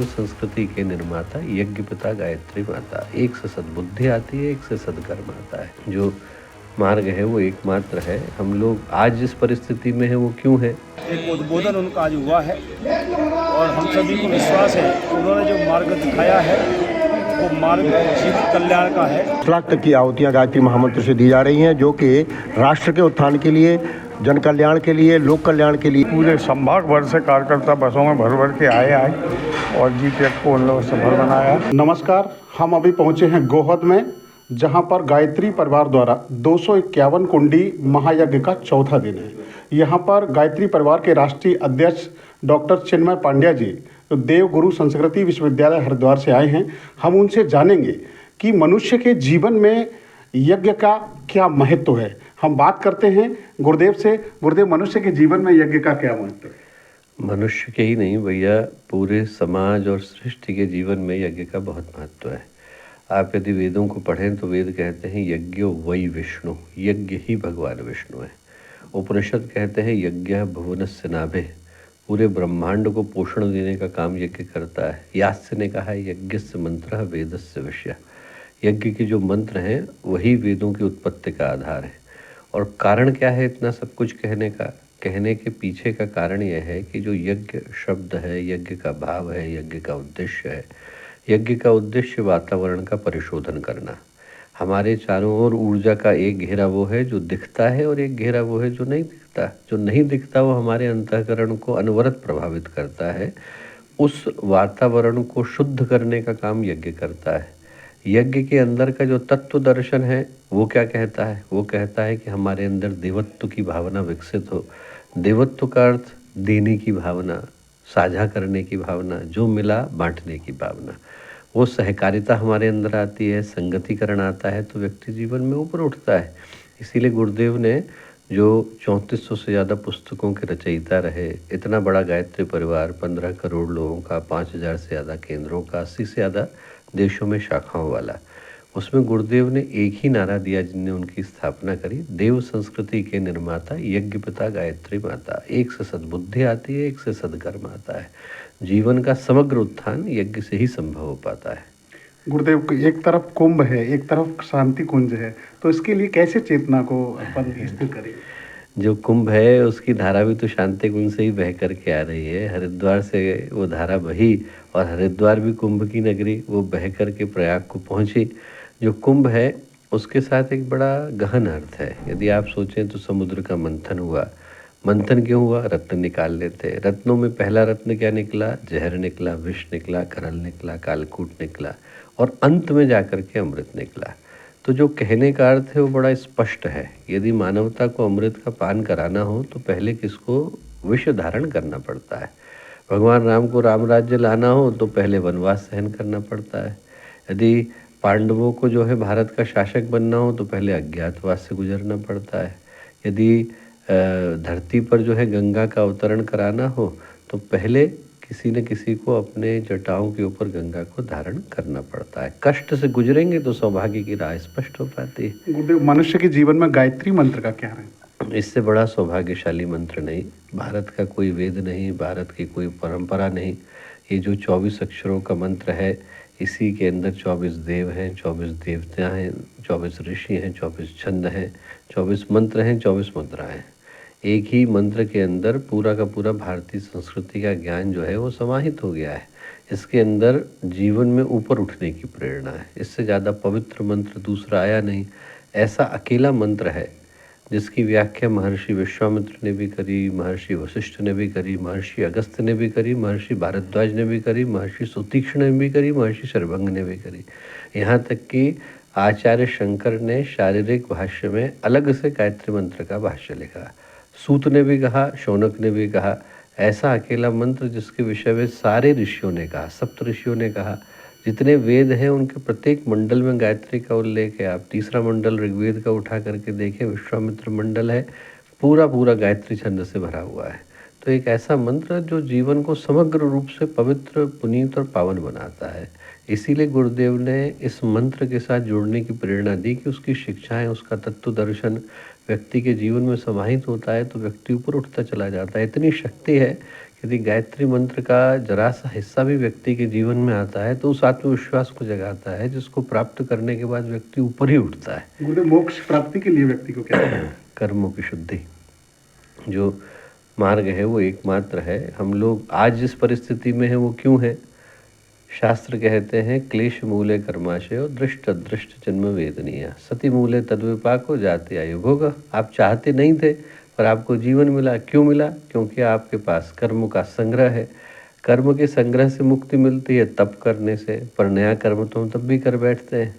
संस्कृति के निर्माता यज्ञ पिता गायत्री माता। एक से सद्बुद्धि आती है, एक से सद्कर्म आता है। जो मार्ग है वो एकमात्र है। हम लोग आज जिस परिस्थिति में है वो क्यों है? एक उद्बोधन उनका आज हुआ है और हम सभी को विश्वास है कि उन्होंने जो मार्ग दिखाया है वो मार्ग जीवन कल्याण का है। 10 लाख तक की आहुतियाँ गायत्री महामंत्र से दी जा रही हैं, जो कि राष्ट्र के उत्थान के लिए, जन कल्याण के लिए, लोक कल्याण के लिए। पूरे संभाग भर से कार्यकर्ता बसों में भर भर के आए और जीपीएफ को उन लोगों से सफल बनाया। नमस्कार, हम अभी पहुंचे हैं गोहद में, जहां पर गायत्री परिवार द्वारा 251 कुंडी महायज्ञ का चौथा दिन है। यहां पर गायत्री परिवार के राष्ट्रीय अध्यक्ष डॉक्टर चिन्मय पांड्या जी, जो देव गुरु संस्कृति विश्वविद्यालय हरिद्वार से आए हैं, हम उनसे जानेंगे कि मनुष्य के जीवन में यज्ञ का क्या महत्व है। हम बात करते हैं गुरुदेव से। गुरुदेव, मनुष्य के जीवन में यज्ञ का क्या महत्व है? मनुष्य के ही नहीं भैया, पूरे समाज और सृष्टि के जीवन में यज्ञ का बहुत महत्व है। आप यदि वेदों को पढ़ें तो वेद कहते हैं यज्ञो वै विष्णु, यज्ञ ही भगवान विष्णु है। उपनिषद कहते हैं यज्ञ भुवनस्य नाभिः, पूरे ब्रह्मांड को पोषण देने का काम यज्ञ करता है। यास्य ने कहा है यज्ञस्य मंत्रः वेदस्य विषयः, यज्ञ के जो मंत्र हैं वही वेदों की उत्पत्ति का आधार है। और कारण क्या है इतना सब कुछ कहने का? कहने के पीछे का कारण यह है कि जो यज्ञ शब्द है, यज्ञ का भाव है, यज्ञ का उद्देश्य है। यज्ञ का उद्देश्य वातावरण का परिशोधन करना। हमारे चारों ओर ऊर्जा का एक घेरा वो है जो दिखता है और एक घेरा वो है जो नहीं दिखता। जो नहीं दिखता वो हमारे अंतःकरण को अनवरत प्रभावित करता है। उस वातावरण को शुद्ध करने का काम यज्ञ करता है। यज्ञ के अंदर का जो तत्व दर्शन है वो क्या कहता है? वो कहता है कि हमारे अंदर देवत्व की भावना विकसित हो। देवत्व का अर्थ देने की भावना, साझा करने की भावना, जो मिला बांटने की भावना। वो सहकारिता हमारे अंदर आती है, संगतिकरण आता है तो व्यक्ति जीवन में ऊपर उठता है। इसीलिए गुरुदेव ने जो 3400 से ज़्यादा पुस्तकों के रचयिता रहे, इतना बड़ा गायत्री परिवार, 15 करोड़ लोगों का, 5000 से ज़्यादा केंद्रों का, 80 से ज़्यादा देशों में शाखाओं वाला, उसमें गुरुदेव ने एक ही नारा दिया जिनने उनकी स्थापना करी, देव संस्कृति के निर्माता यज्ञ पिता गायत्री माता। एक से सद्बुद्धि आती है, एक से सद्कर्म आता है। जीवन का समग्र उत्थान यज्ञ से ही संभव हो पाता है। गुरुदेव, एक तरफ कुंभ है, एक तरफ शांति कुंज है, तो इसके लिए कैसे चेतना को अपन स्थिर करें? जो कुंभ है उसकी धारा भी तो शांति कुंज से ही बह करके आ रही है। हरिद्वार से वो धारा बही और हरिद्वार भी कुंभ की नगरी, वो बह करके प्रयाग को पहुंची। जो कुंभ है उसके साथ एक बड़ा गहन अर्थ है। यदि आप सोचें तो समुद्र का मंथन हुआ। मंथन क्यों हुआ? रत्न निकाल लेते। रत्नों में पहला रत्न क्या निकला? जहर निकला, विष निकला, करल निकला, कालकूट निकला और अंत में जाकर के अमृत निकला। तो जो कहने का अर्थ है वो बड़ा स्पष्ट है। यदि मानवता को अमृत का पान कराना हो तो पहले किसको? विष धारण करना पड़ता है। भगवान राम को राम राज्य लाना हो तो पहले वनवास सहन करना पड़ता है। यदि पांडवों को जो है भारत का शासक बनना हो तो पहले अज्ञातवास से गुजरना पड़ता है। यदि धरती पर जो है गंगा का अवतरण कराना हो तो पहले किसी न किसी को अपने जटाओं के ऊपर गंगा को धारण करना पड़ता है। कष्ट से गुजरेंगे तो सौभाग्य की राह स्पष्ट हो पाती है। गुरुदेव, मनुष्य के जीवन में गायत्री मंत्र का क्या है? इससे बड़ा सौभाग्यशाली मंत्र नहीं, भारत का कोई वेद नहीं, भारत की कोई परंपरा नहीं। ये जो 24 अक्षरों का मंत्र है, इसी के अंदर 24 देव हैं, 24 देवता हैं, 24 ऋषि हैं, 24 छंद हैं, 24 मंत्र हैं, 24 मुद्राएं हैं। एक ही मंत्र के अंदर पूरा का पूरा भारतीय संस्कृति का ज्ञान जो है वो समाहित हो गया है। इसके अंदर जीवन में ऊपर उठने की प्रेरणा है। इससे ज़्यादा पवित्र मंत्र दूसरा आया नहीं। ऐसा अकेला मंत्र है जिसकी व्याख्या महर्षि विश्वामित्र ने भी करी, महर्षि वशिष्ठ ने भी करी, महर्षि अगस्त्य ने भी करी, महर्षि भारद्वाज ने भी करी, महर्षि सुतीक्ष्ण ने भी करी, महर्षि शरभंग ने भी करी। यहाँ तक कि आचार्य शंकर ने शारीरिक भाष्य में अलग से गायत्री मंत्र का भाष्य लिखा। सूत ने भी कहा, शौनक ने भी कहा। ऐसा अकेला मंत्र जिसके विषय में सारे ऋषियों ने कहा, सप्त ऋषियों ने कहा। जितने वेद हैं उनके प्रत्येक मंडल में गायत्री का उल्लेख है। आप तीसरा मंडल ऋग्वेद का उठा करके देखें, विश्वामित्र मंडल है, पूरा पूरा गायत्री छंद से भरा हुआ है। तो एक ऐसा मंत्र जो जीवन को समग्र रूप से पवित्र, पुनीत और पावन बनाता है। इसीलिए गुरुदेव ने इस मंत्र के साथ जुड़ने की प्रेरणा दी कि उसकी शिक्षाएं, उसका तत्व दर्शन व्यक्ति के जीवन में समाहित होता है तो व्यक्ति ऊपर उठता चला जाता है। इतनी शक्ति है कि यदि गायत्री मंत्र का जरा सा हिस्सा भी व्यक्ति के जीवन में आता है तो उस आत्मविश्वास को जगाता है जिसको प्राप्त करने के बाद व्यक्ति ऊपर ही उठता है। गुरुदेव, मोक्ष प्राप्ति के लिए व्यक्ति को क्या करना है? कर्मों की शुद्धि जो मार्ग है वो एकमात्र है। हम लोग आज जिस परिस्थिति में है वो क्यों है? शास्त्र कहते हैं क्लेश मूले कर्माशय और दृष्ट अदृष्ट जन्म वेदनीय सती मूले तद्विपाको जाति आयु भोग। आप चाहते नहीं थे पर आपको जीवन मिला। क्यों मिला? क्योंकि आपके पास कर्म का संग्रह है। कर्म के संग्रह से मुक्ति मिलती है तप करने से, पर नया कर्म तो हम तब भी कर बैठते हैं।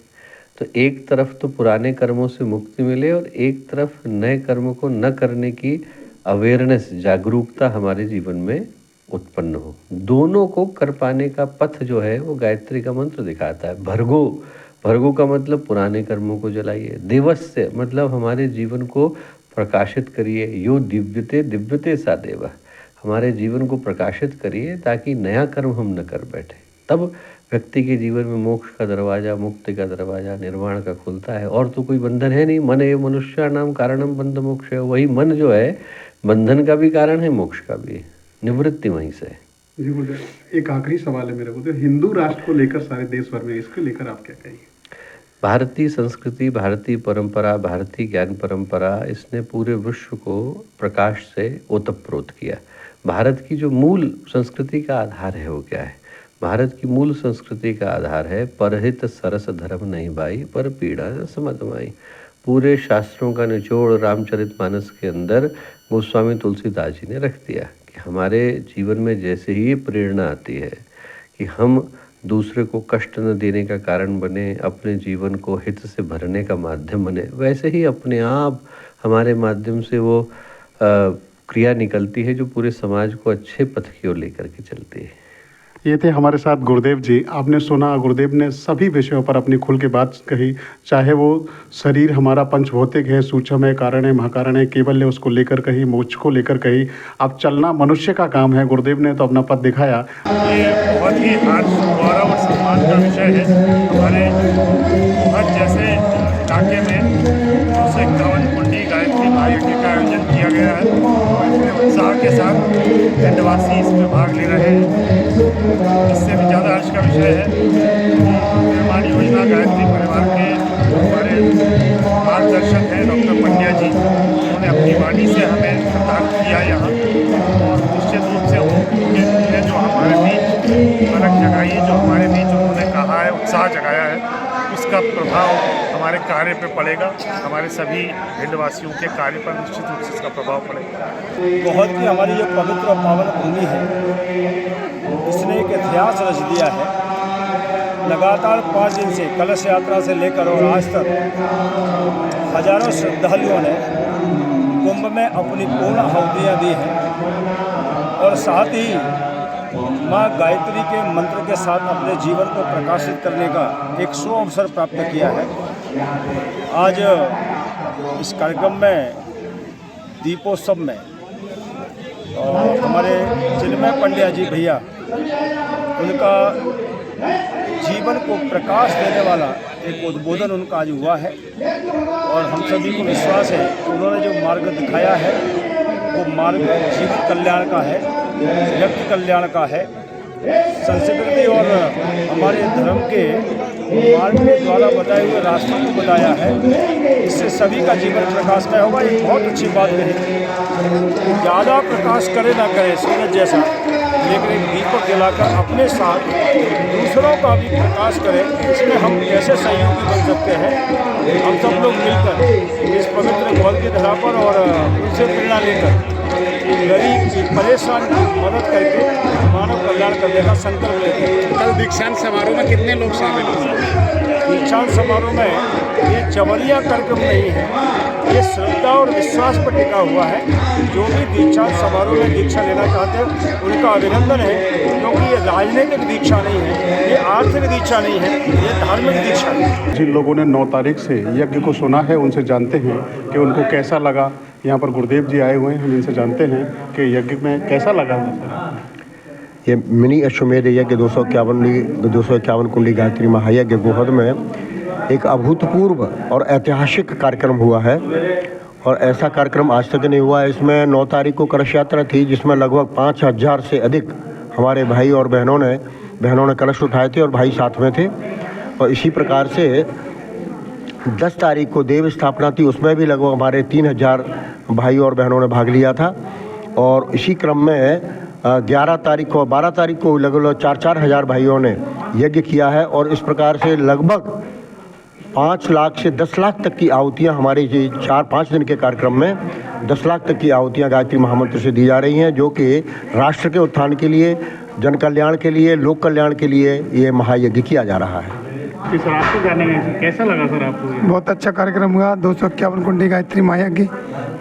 तो एक तरफ तो पुराने कर्मों से मुक्ति मिले और एक तरफ नए कर्म को न करने की अवेयरनेस, जागरूकता हमारे जीवन में उत्पन्न हो। दोनों को कर पाने का पथ जो है वो गायत्री का मंत्र दिखाता है। भर्गो, भर्गो का मतलब पुराने कर्मों को जलाइए। देवस्य मतलब हमारे जीवन को प्रकाशित करिए। यो दिव्यते दिव्यते सा देवा, हमारे जीवन को प्रकाशित करिए ताकि नया कर्म हम न कर बैठे। तब व्यक्ति के जीवन में मोक्ष का दरवाज़ा, मुक्ति का दरवाज़ा, निर्वाण का खुलता है। और तो कोई बंधन है नहीं। मन एव मनुष्य नाम कारणम बंध मोक्ष है। वही मन जो है बंधन का भी कारण है, मोक्ष का भी। निवृत्ति वहीं से। जी गुरुदेव, एक आखिरी सवाल है मेरे को, तो हिंदू राष्ट्र को लेकर सारे देश भर में, इसको लेकर आप क्या कहेंगे? भारतीय संस्कृति, भारतीय परंपरा, भारतीय ज्ञान परंपरा, इसने पूरे विश्व को प्रकाश से ओतप्रोत किया। भारत की जो मूल संस्कृति का आधार है वो क्या है? भारत की मूल संस्कृति का आधार है परहित सरस धर्म नहीं भाई, पर पीड़ा न समझ माई। पूरे शास्त्रों का निचोड़ रामचरितमानस के अंदर गोस्वामी तुलसीदास जी ने रख दिया कि हमारे जीवन में जैसे ही प्रेरणा आती है कि हम दूसरे को कष्ट न देने का कारण बने, अपने जीवन को हित से भरने का माध्यम बने, वैसे ही अपने आप हमारे माध्यम से वो क्रिया निकलती है जो पूरे समाज को अच्छे पथ की ओर लेकर के चलती है। ये थे हमारे साथ गुरुदेव जी। आपने सुना, गुरुदेव ने सभी विषयों पर अपनी खुल के बात कही, चाहे वो शरीर हमारा पंचभौतिक है, सूक्ष्म है, कारण है, महाकारण है, केवल है, उसको लेकर कही, मोक्ष को लेकर कही। अब चलना मनुष्य का काम है। गुरुदेव ने तो अपना पद दिखाया। ये बहुत ही हर्ष, गौरव और सम्मान का विषय है। हमारे हर जैसे इलाके में 251 कुंडी गायत्री महायज्ञ का आयोजन किया गया है। बड़े उत्साह के साथ खंडवासी इसमें भाग ले रहे हैं। इससे भी ज़्यादा हर्ष का विषय है निर्माण योजना गायत्री परिवार के हमारे मार्गदर्शक हैं डॉक्टर पंड्या जी, उन्होंने अपनी वाणी से हमें प्रदान किया यहाँ। और निश्चित रूप से उनके जो हमारे बीच फर्क जगाई है, जो हमारे बीच उन्होंने कहा है, उत्साह जगाया है, उसका प्रभाव हमारे कार्य पे पड़ेगा। हमारे सभी भिंडवासियों के कार्य पर निश्चित रूप से इसका प्रभाव पड़ेगा। बहुत ही हमारी जो पवित्र और पावन भूमि है, इसने एक इतिहास रच दिया है। लगातार 5 दिन से कलश यात्रा से लेकर और आज तक हजारों श्रद्धालुओं ने कुंभ में अपनी पूर्ण आहुतियाँ दी हैं और साथ ही माँ गायत्री के मंत्र के साथ अपने जीवन को प्रकाशित करने का एक अवसर प्राप्त किया है। आज इस कार्यक्रम में दीपोत्सव में और हमारे चिन्मय पंड्या जी भैया, उनका जीवन को प्रकाश देने वाला एक उद्बोधन उनका आज हुआ है। और हम सभी को विश्वास है कि उन्होंने जो मार्ग दिखाया है वो मार्ग जीवित कल्याण का है, व्यक्ति कल्याण का है, संस्कृति और हमारे धर्म के मार्ग के द्वारा बताए हुए रास्तों को बताया है। इससे सभी का जीवन प्रकाशमय होगा। एक बहुत अच्छी बात कही, ज़्यादा प्रकाश करे ना करे सूरज जैसा, लेकिन एक दीपक जलाकर अपने साथ दूसरों का भी प्रकाश करें। इसमें हम कैसे सहयोगी बन सकते हैं? हम सब लोग मिलकर इस पवित्र गौर की धरा पर और उनसे प्रेरणा लेकर गरीब की परेशान की मदद करके मानव कल्याण करने का संकल्प लेते हैं। कल दीक्षांत समारोह में कितने लोग शामिल हुए? दीक्षांत समारोह में ये चवरिया कार्यक्रम नहीं है, ये श्रद्धा और विश्वास पर टिका हुआ है। जो भी दीक्षांत समारोह में दीक्षा लेना चाहते हैं उनका अभिनंदन है, क्योंकि ये राजनीतिक दीक्षा नहीं है, ये आर्थिक दीक्षा नहीं है, ये धार्मिक दीक्षा है। जिन लोगों ने 9 तारीख से यज्ञ को सुना है, उनसे जानते हैं कि उनको कैसा लगा। यहाँ पर गुरुदेव जी आए हुए हैं, हम इनसे जानते हैं कि यज्ञ में कैसा लगा। ये मिनी अश्वमेध यज्ञ 251 कुंडी गायत्री महायज्ञ गोहद में एक अभूतपूर्व और ऐतिहासिक कार्यक्रम हुआ है। और ऐसा कार्यक्रम आज तक नहीं हुआ है। इसमें 9 तारीख को कलश यात्रा थी, जिसमें लगभग 5000 से अधिक हमारे भाई और बहनों ने कलश उठाए थे और भाई साथ में थे। और इसी प्रकार से 10 तारीख को देव स्थापना थी, उसमें भी लगभग हमारे 3000 भाई और बहनों ने भाग लिया था। और इसी क्रम में 11 तारीख को 12 तारीख को लगभग 4-4 हज़ार भाइयों ने यज्ञ किया है। और इस प्रकार से लगभग 5 लाख से 10 लाख तक की आहुतियाँ हमारे 4-5 दिन के कार्यक्रम में 10 लाख तक की आहुतियाँ गायत्री महामंत्र से दी जा रही हैं, जो कि राष्ट्र के उत्थान के लिए, जन कल्याण के लिए, लोक कल्याण के लिए ये महायज्ञ किया जा रहा है। सर आपको जानेंगे कैसा लगा सर आपको ये? बहुत अच्छा कार्यक्रम हुआ। 251 कुंडी गायत्री महायज्ञ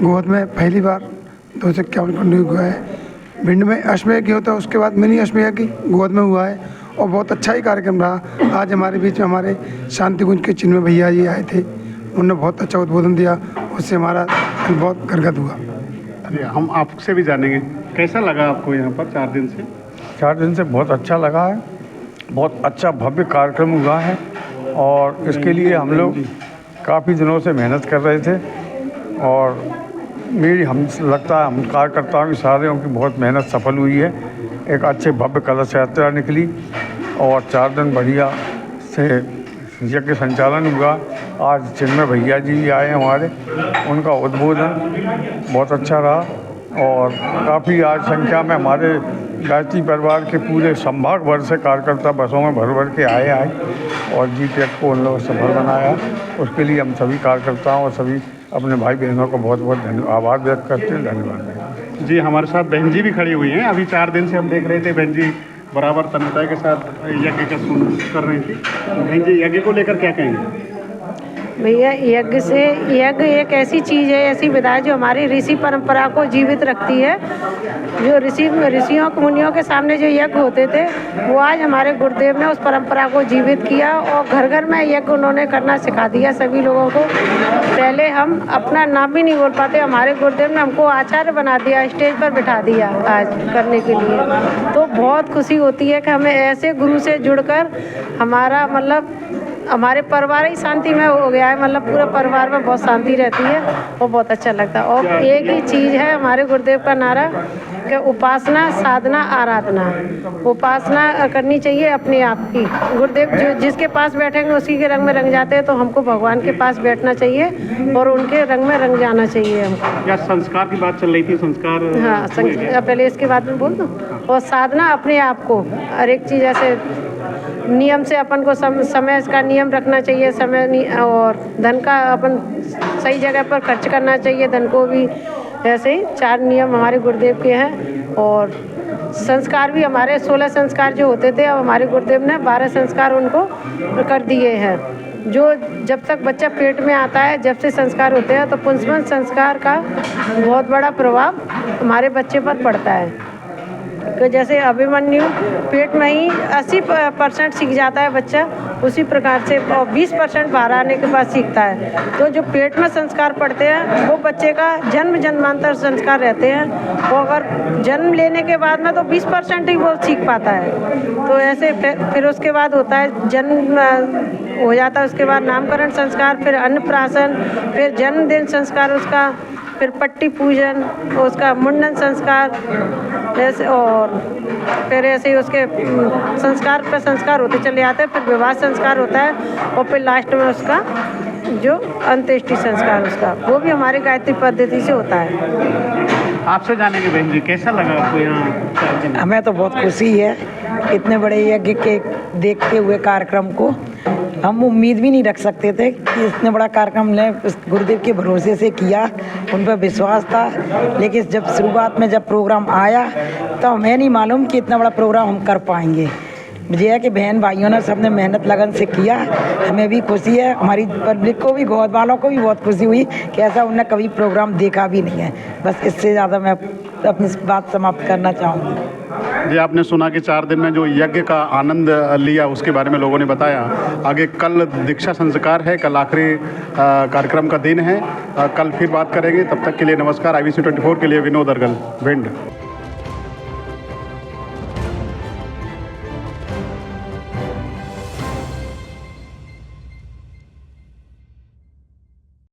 गोहद में पहली बार 251 कुंडी हुआ है। भिंड में अश्वयज्ञ होता है, उसके बाद मिनी अश्वयज्ञ गोहद में हुआ है और बहुत अच्छा ही कार्यक्रम रहा। आज हमारे बीच में हमारे शांतिकुंज के चिन्मय भैया जी आए थे, उन्होंने बहुत अच्छा उद्बोधन दिया, उससे हमारा बहुत गदगद हुआ। हम आपसे भी जानेंगे कैसा लगा आपको यहाँ पर 4 दिन से? 4 दिन से बहुत अच्छा लगा है। बहुत अच्छा भव्य कार्यक्रम हुआ है और इसके लिए हम लोग काफ़ी दिनों से मेहनत कर रहे थे और हम कार्यकर्ताओं की सारों की बहुत मेहनत सफल हुई है। एक अच्छे भव्य कलश यात्रा निकली और 4 दिन बढ़िया से यज्ञ संचालन हुआ। आज चिन्मय भैया जी भी आए हमारे, उनका उद्बोधन बहुत अच्छा रहा और काफ़ी आज संख्या में हमारे गायत्री परिवार के पूरे संभाग भर से कार्यकर्ता बसों में भर के आए और जीपीएफ को उन लोगों सफल बनाया। उसके लिए हम सभी कार्यकर्ताओं और सभी अपने भाई बहनों को बहुत बहुत आभार व्यक्त करते हैं। धन्यवाद जी, हमारे साथ बहन जी भी खड़ी हुई हैं। अभी 4 दिन से हम देख रहे थे बहन जी बराबर तन्मयता के साथ यज्ञ का कर रही थी। बहन जी, यज्ञ को लेकर क्या कहेंगे? भैया यज्ञ एक ऐसी चीज़ है, ऐसी विधा है जो हमारी ऋषि परंपरा को जीवित रखती है। जो ऋषियों मुनियों के सामने जो यज्ञ होते थे, वो आज हमारे गुरुदेव ने उस परंपरा को जीवित किया और घर घर में यज्ञ उन्होंने करना सिखा दिया सभी लोगों को। पहले हम अपना नाम भी नहीं बोल पाते, हमारे गुरुदेव ने हमको आचार्य बना दिया, स्टेज पर बिठा दिया आज करने के लिए। तो बहुत खुशी होती है कि हमें ऐसे गुरु से जुड़कर हमारा हमारे परिवार ही शांति में हो गया है। पूरा परिवार में बहुत शांति रहती है और बहुत अच्छा लगता है। और एक ही चीज़ है हमारे गुरुदेव का नारा कि उपासना, साधना, आराधना। उपासना करनी चाहिए अपने आप की। गुरुदेव जो जिसके पास बैठेंगे उसी के रंग में रंग जाते हैं, तो हमको भगवान के पास बैठना चाहिए और उनके रंग में रंग जाना चाहिए हमको। या संस्कार की बात चल रही थी, संस्कार? हाँ, पहले इसके बाद में बोल दो। और साधना अपने आप को, हर एक चीज़ ऐसे नियम से अपन को समय का नियम रखना चाहिए, और धन का अपन सही जगह पर खर्च करना चाहिए, धन को भी। ऐसे ही 4 नियम हमारे गुरुदेव के हैं। और संस्कार भी हमारे 16 संस्कार जो होते थे, अब हमारे गुरुदेव ने 12 संस्कार उनको कर दिए हैं। जो जब तक बच्चा पेट में आता है, जब से संस्कार होते हैं, तो पुंसवन संस्कार का बहुत बड़ा प्रभाव हमारे बच्चे पर पड़ता है। तो जैसे अभिमन्यु पेट में ही 80% सीख जाता है बच्चा, उसी प्रकार से 20% बाहर आने के बाद सीखता है। तो जो पेट में संस्कार पड़ते हैं वो बच्चे का जन्मांतर संस्कार रहते हैं। वो अगर जन्म लेने के बाद में तो 20% ही वो सीख पाता है। तो ऐसे फिर उसके बाद होता है जन्म हो जाता है, उसके बाद नामकरण संस्कार, फिर अन्नप्राशन, फिर जन्मदिन संस्कार उसका, फिर पट्टी पूजन, उसका मुंडन संस्कार, ऐसे। और फिर ऐसे ही उसके संस्कार पर संस्कार होते चले जाते हैं। फिर विवाह संस्कार होता है और फिर लास्ट में उसका जो अंत्येष्टि संस्कार उसका, वो भी हमारी गायत्री पद्धति से होता है। आपसे जानेंगे बहन जी, कैसा लगा आपको यहाँ? हमें तो बहुत खुशी है इतने बड़े यज्ञ के देखते हुए कार्यक्रम को। हम उम्मीद भी नहीं रख सकते थे कि इतने बड़ा कार्यक्रम ने गुरुदेव के भरोसे से किया, उन पर विश्वास था। लेकिन जब शुरुआत में जब प्रोग्राम आया तो हमें नहीं मालूम कि इतना बड़ा प्रोग्राम हम कर पाएंगे। मुझे है कि बहन भाइयों ने सबने मेहनत लगन से किया, हमें भी खुशी है, हमारी पब्लिक को भी, गोद वालों को भी बहुत खुशी हुई कि ऐसा उन्होंने कभी प्रोग्राम देखा भी नहीं है। बस इससे ज़्यादा मैं अपनी बात समाप्त करना चाहूँगी। जी, आपने सुना कि 4 दिन में जो यज्ञ का आनंद लिया उसके बारे में लोगों ने बताया। आगे कल दीक्षा संस्कार है, कल आखिरी कार्यक्रम का दिन है। कल फिर बात करेंगे, तब तक के लिए नमस्कार। IBC 24 के लिए विनोद अर्गल, भिंड।